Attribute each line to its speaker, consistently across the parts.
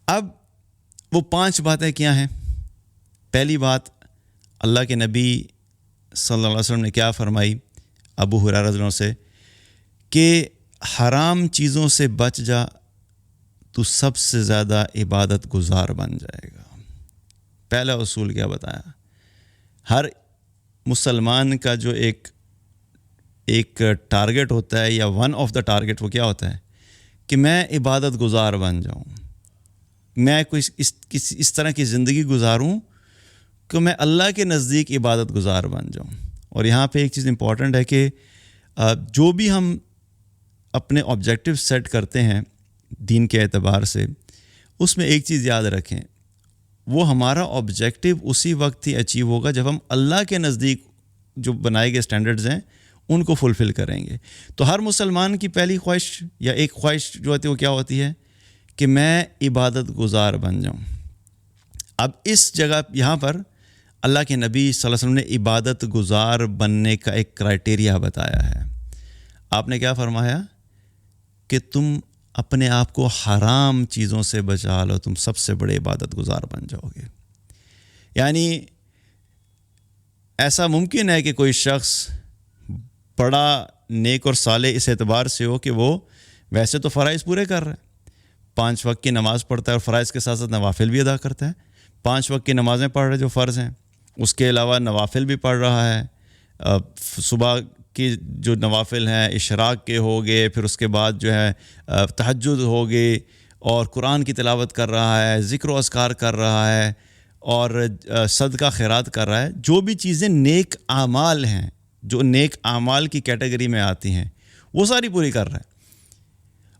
Speaker 1: اب وہ 5 باتیں کیا ہیں؟ پہلی بات، اللہ کے نبی صلی اللہ علیہ وسلم نے کیا فرمائی ابو ہریرہ رضی اللہ عنہ سے کہ حرام چیزوں سے بچ جا تو سب سے زیادہ عبادت گزار بن جائے گا۔ پہلا اصول کیا بتایا؟ ہر مسلمان کا جو ایک ٹارگٹ ہوتا ہے یا ون آف دا ٹارگٹ، وہ کیا ہوتا ہے کہ میں عبادت گزار بن جاؤں، میں کوئی اس طرح کی زندگی گزاروں کہ میں اللہ کے نزدیک عبادت گزار بن جاؤں۔ اور یہاں پہ ایک چیز امپورٹنٹ ہے کہ جو بھی ہم اپنے آبجیکٹیو سیٹ کرتے ہیں دین کے اعتبار سے، اس میں ایک چیز یاد رکھیں، وہ ہمارا آبجیکٹیو اسی وقت ہی اچیو ہوگا جب ہم اللہ کے نزدیک جو بنائے گئے اسٹینڈرڈز ہیں ان کو فلفل کریں گے۔ تو ہر مسلمان کی پہلی خواہش یا ایک خواہش جو ہوتی ہے وہ کیا ہوتی ہے کہ میں عبادت گزار بن جاؤں۔ اب اس جگہ یہاں پر اللہ کے نبی صلی اللہ علیہ وسلم نے عبادت گزار بننے کا ایک کرائٹیریا بتایا ہے۔ آپ نے کیا فرمایا کہ تم اپنے آپ کو حرام چیزوں سے بچا لو، تم سب سے بڑے عبادت گزار بن جاؤ گے۔ یعنی ایسا ممکن ہے کہ کوئی شخص بڑا نیک اور صالح اس اعتبار سے ہو کہ وہ ویسے تو فرائض پورے کر رہا ہے، 5 وقت کی نماز پڑھتا ہے اور فرائض کے ساتھ ساتھ نوافل بھی ادا کرتا ہے، 5 وقت کی نمازیں پڑھ رہے جو فرض ہیں، اس کے علاوہ نوافل بھی پڑھ رہا ہے، صبح کی جو نوافل ہیں اشراق کے ہو گئے، پھر اس کے بعد جو ہے تہجد ہو گئی، اور قرآن کی تلاوت کر رہا ہے، ذکر و اذکار کر رہا ہے، اور صدقہ خیرات کر رہا ہے۔ جو بھی چیزیں نیک اعمال ہیں، جو نیک اعمال کی کیٹیگری میں آتی ہیں، وہ ساری پوری کر رہا ہے،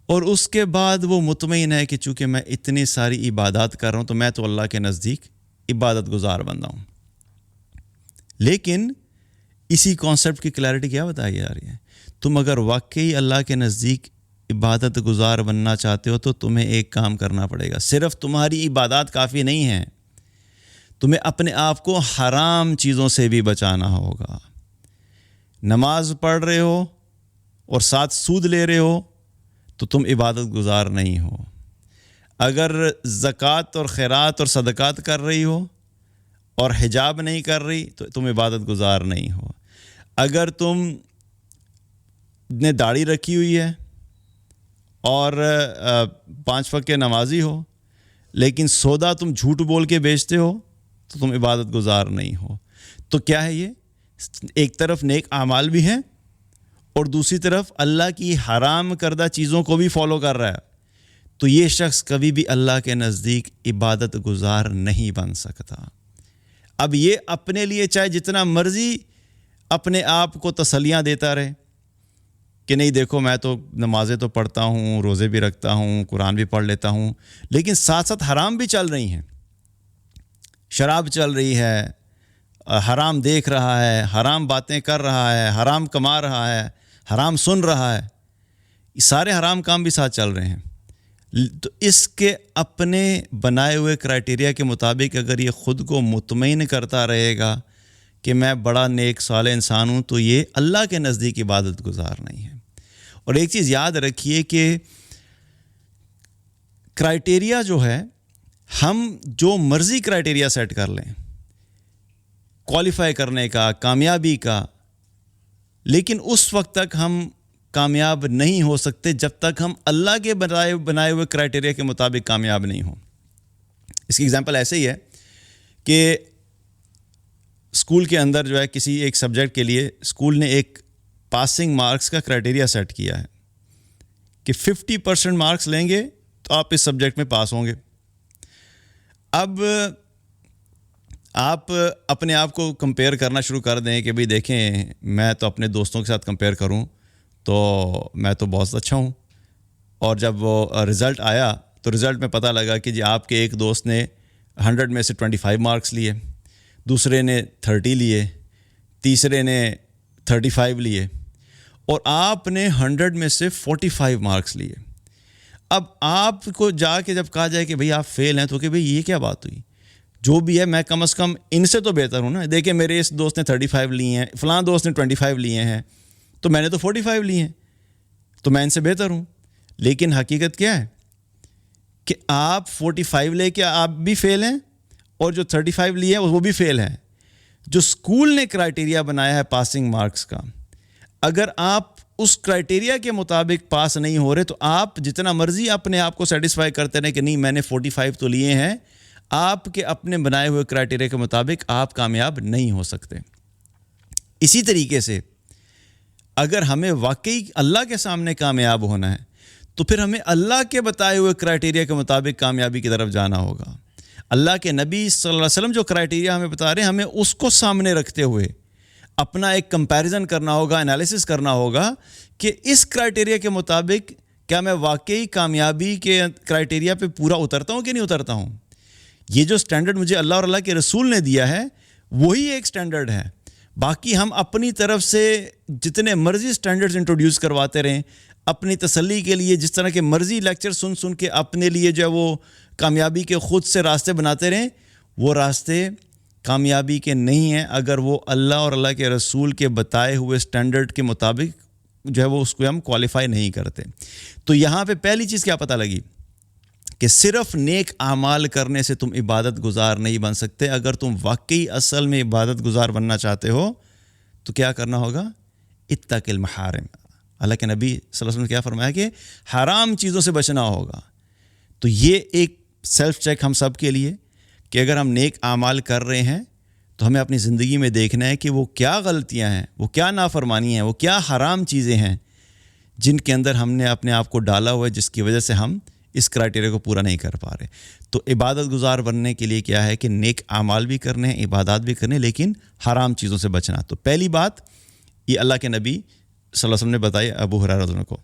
Speaker 1: اور اس کے بعد وہ مطمئن ہے کہ چونکہ میں اتنی ساری عبادات کر رہا ہوں تو میں تو اللہ کے نزدیک عبادت گزار بندہ ہوں۔ لیکن اسی کانسیپٹ کی کلیئرٹی کیا بتائی جا رہی ہے؟ تم اگر واقعی اللہ کے نزدیک عبادت گزار بننا چاہتے ہو تو تمہیں ایک کام کرنا پڑے گا۔ صرف تمہاری عبادات کافی نہیں ہیں، تمہیں اپنے آپ کو حرام چیزوں سے بھی بچانا ہوگا۔ نماز پڑھ رہے ہو اور ساتھ سود لے رہے ہو تو تم عبادت گزار نہیں ہو۔ اگر زکوٰۃ اور خیرات اور صدقات کر رہی ہو اور حجاب نہیں کر رہی تو تم عبادت گزار نہیں ہو۔ اگر تم نے داڑھی رکھی ہوئی ہے اور 5 وقت کے نمازی ہو لیکن سودا تم جھوٹ بول کے بیچتے ہو تو تم عبادت گزار نہیں ہو۔ تو کیا ہے یہ؟ ایک طرف نیک اعمال بھی ہیں اور دوسری طرف اللہ کی حرام کردہ چیزوں کو بھی فالو کر رہا ہے، تو یہ شخص کبھی بھی اللہ کے نزدیک عبادت گزار نہیں بن سکتا۔ اب یہ اپنے لیے چاہے جتنا مرضی اپنے آپ کو تسلیاں دیتا رہے کہ نہیں دیکھو میں تو نمازیں تو پڑھتا ہوں، روزے بھی رکھتا ہوں، قرآن بھی پڑھ لیتا ہوں، لیکن ساتھ ساتھ حرام بھی چل رہی ہیں، شراب چل رہی ہے، حرام دیکھ رہا ہے، حرام باتیں کر رہا ہے، حرام کما رہا ہے، حرام سن رہا ہے، یہ سارے حرام کام بھی ساتھ چل رہے ہیں۔ تو اس کے اپنے بنائے ہوئے کرائٹیریا کے مطابق اگر یہ خود کو مطمئن کرتا رہے گا کہ میں بڑا نیک صالح انسان ہوں تو یہ اللہ کے نزدیک عبادت گزار نہیں ہے۔ اور ایک چیز یاد رکھیے کہ کرائٹیریا جو ہے، ہم جو مرضی کرائٹیریا سیٹ کر لیں کوالیفائی کرنے کا، کامیابی کا، لیکن اس وقت تک ہم کامیاب نہیں ہو سکتے جب تک ہم اللہ کے بنائے ہوئے کرائٹیریا کے مطابق کامیاب نہیں ہوں۔ اس کی اگزامپل ایسے ہی ہے کہ اسکول کے اندر جو ہے کسی ایک سبجیکٹ کے لیے اسکول نے ایک پاسنگ مارکس کا کرائٹیریا سیٹ کیا ہے کہ 50% مارکس لیں گے تو آپ اس سبجیکٹ میں پاس ہوں گے۔ اب آپ اپنے آپ کو کمپیئر کرنا شروع کر دیں کہ بھئی دیکھیں میں تو اپنے دوستوں کے ساتھ کمپیئر کروں تو میں تو بہت اچھا ہوں، اور جب وہ رزلٹ آیا تو رزلٹ میں پتہ لگا کہ جی آپ کے ایک دوست نے 100 میں سے 25 مارکس لیے، دوسرے نے 30 لیے، تیسرے نے 35 لیے، اور آپ نے 100 میں سے 45 مارکس لیے۔ اب آپ کو جا کے جب کہا جائے کہ بھئی آپ فیل ہیں تو کہ بھئی یہ کیا بات ہوئی؟ جو بھی ہے میں کم از کم ان سے تو بہتر ہوں نا، دیکھیں میرے اس دوست نے 35 لیے ہیں، فلاں دوست نے 25 لیے ہیں، تو میں نے تو 45 لیے ہیں، تو میں ان سے بہتر ہوں۔ لیکن حقیقت کیا ہے کہ آپ 45 لے کے آپ بھی فیل ہیں اور جو 35 لیے ہیں وہ بھی فیل ہیں. جو اسکول نے کرائٹیریا بنایا ہے پاسنگ مارکس کا، اگر آپ اس کرائٹیریا کے مطابق پاس نہیں ہو رہے تو آپ جتنا مرضی اپنے آپ کو سیٹسفائی کرتے رہیں کہ نہیں میں نے 45 تو لیے ہیں، آپ کے اپنے بنائے ہوئے کرائٹیریا کے مطابق آپ کامیاب نہیں ہو سکتے. اسی طریقے سے اگر ہمیں واقعی اللہ کے سامنے کامیاب ہونا ہے تو پھر ہمیں اللہ کے بتائے ہوئے کرائٹیریا کے مطابق کامیابی کی طرف جانا ہوگا. اللہ کے نبی صلی اللہ علیہ وسلم جو کرائٹیریا ہمیں بتا رہے ہیں، ہمیں اس کو سامنے رکھتے ہوئے اپنا ایک کمپیریزن کرنا ہوگا، انالیسس کرنا ہوگا کہ اس کرائٹیریا کے مطابق کیا میں واقعی کامیابی کے کرائٹیریا پہ پورا اترتا ہوں کہ نہیں اترتا ہوں. یہ جو سٹینڈرڈ مجھے اللہ اور اللہ کے رسول نے دیا ہے وہی ایک سٹینڈرڈ ہے. باقی ہم اپنی طرف سے جتنے مرضی سٹینڈرڈز انٹروڈیوس کرواتے رہیں اپنی تسلی کے لیے، جس طرح کے مرضی لیکچر سن کے اپنے لیے جو ہے وہ کامیابی کے خود سے راستے بناتے رہیں، وہ راستے کامیابی کے نہیں ہیں اگر وہ اللہ اور اللہ کے رسول کے بتائے ہوئے سٹینڈرڈ کے مطابق جو ہے وہ اس کو ہم کوالیفائی نہیں کرتے. تو یہاں پہ پہلی چیز کیا پتہ لگی کہ صرف نیک اعمال کرنے سے تم عبادت گزار نہیں بن سکتے. اگر تم واقعی اصل میں عبادت گزار بننا چاہتے ہو تو کیا کرنا ہوگا؟ اتق المحارم. اللہ کے نبی صلی اللہ علیہ وسلم نے کیا فرمایا کہ حرام چیزوں سے بچنا ہوگا. تو یہ ایک سیلف چیک ہم سب کے لیے کہ اگر ہم نیک اعمال کر رہے ہیں تو ہمیں اپنی زندگی میں دیکھنا ہے کہ وہ کیا غلطیاں ہیں، وہ کیا نافرمانی ہیں، وہ کیا حرام چیزیں ہیں جن کے اندر ہم نے اپنے آپ کو ڈالا ہوا ہے، جس کی وجہ سے ہم اس کرائٹیریا کو پورا نہیں کر پا رہے. تو عبادت گزار بننے کے لیے کیا ہے کہ نیک اعمال بھی کرنے ہیں، عبادات بھی کرنے ہیں، لیکن حرام چیزوں سے بچنا. تو پہلی بات یہ اللہ کے نبی صلی اللہ علیہ وسلم نے بتائی ابو ہریرہ رضی اللہ عنہ کو.